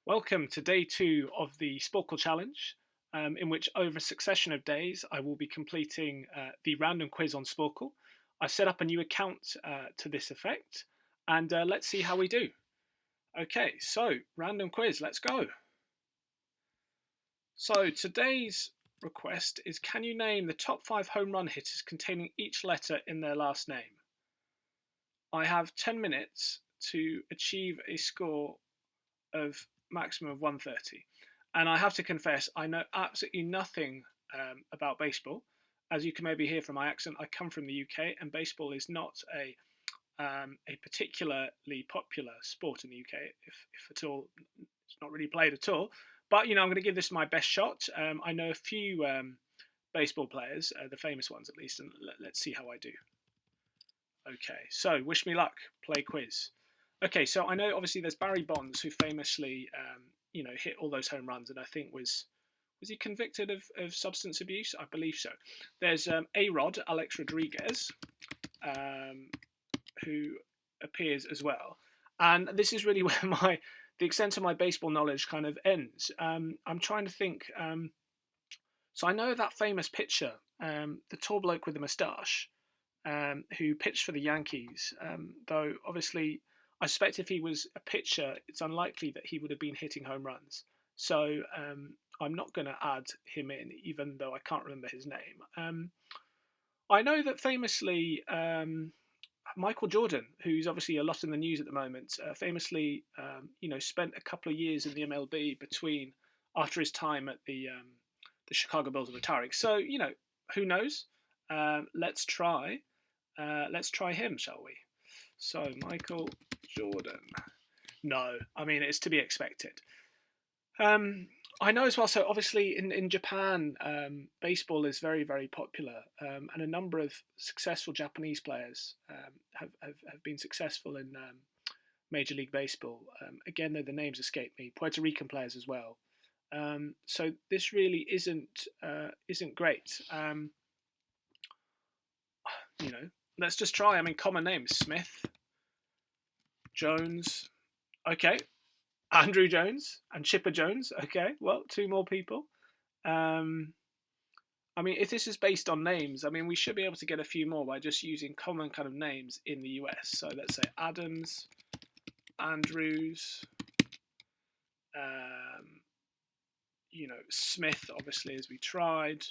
Welcome to day 2 of the Sporcle challenge, in which over a succession of days I will be completing the random quiz on Sporcle. I've set up a new account to this effect, and let's see how we do. Okay, so random quiz, let's go. So today's request is, can you name the top 5 home run hitters containing each letter in their last name? I have 10 minutes to achieve a score of maximum of 130. And I have to confess, I know absolutely nothing about baseball. As you can maybe hear from my accent, I come from the UK, and baseball is not a particularly popular sport in the UK, if at all. It's not really played at all. But I'm going to give this my best shot. I know a few baseball players, the famous ones at least, and let's see how I do. Okay, so wish me luck. Play quiz. Okay, so I know obviously there's Barry Bonds, who famously hit all those home runs, and I think was he convicted of substance abuse? I believe so. There's A-Rod, Alex Rodriguez, who appears as well, and this is really where the extent of my baseball knowledge kind of ends. I'm trying to think. So I know that famous pitcher, the tall bloke with the moustache, who pitched for the Yankees. Though obviously, I suspect if he was a pitcher, it's unlikely that he would have been hitting home runs. So I'm not going to add him in, even though I can't remember his name. I know that famously, Michael Jordan, who's obviously a lot in the news at the moment, famously, spent a couple of years in the MLB between after his time at the Chicago Bulls retiring. So who knows? Let's try. Let's try him, shall we? So, Michael Jordan. No, I mean, it's to be expected. I know as well, so obviously in Japan, baseball is very, very popular, and a number of successful Japanese players have been successful in Major League Baseball. Again, though the names escape me, Puerto Rican players as well. So this really isn't great. Let's just try. I mean, common names: Smith, Jones. Okay, Andrew Jones and Chipper Jones. Okay, well, two more people. I mean, if this is based on names, I mean, we should be able to get a few more by just using common kind of names in the US. So let's say Adams, Andrews, Smith, obviously, as we tried.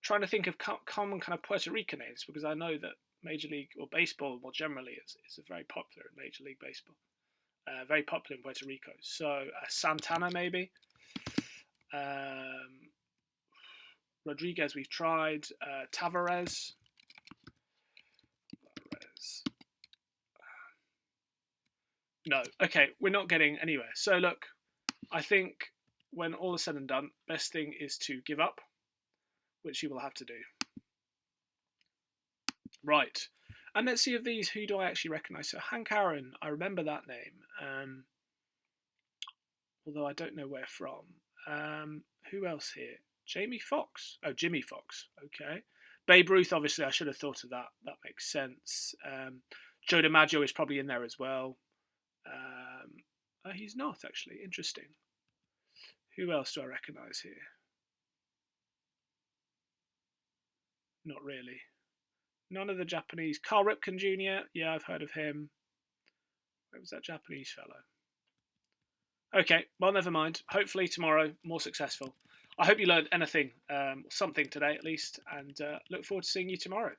Trying to think of common kind of Puerto Rican names, because I know that Major League or baseball more generally is very popular in Major League Baseball. Very popular in Puerto Rico. So Santana maybe. Rodriguez we've tried. Tavares. No. Okay, we're not getting anywhere. So look, I think when all is said and done, best thing is to give up, which you will have to do. Right. And let's see of these, who do I actually recognise? So Hank Aaron, I remember that name, although I don't know where from. Who else here? Jamie Foxx. Oh, Jimmy Foxx. Okay. Babe Ruth, obviously, I should have thought of that. That makes sense. Joe DiMaggio is probably in there as well. He's not, actually. Interesting. Who else do I recognise here? Not really. None of the Japanese. Carl Ripken Jr. Yeah, I've heard of him. Where was that Japanese fellow? Okay, well, never mind. Hopefully tomorrow, more successful. I hope you learned anything, something today at least, and look forward to seeing you tomorrow.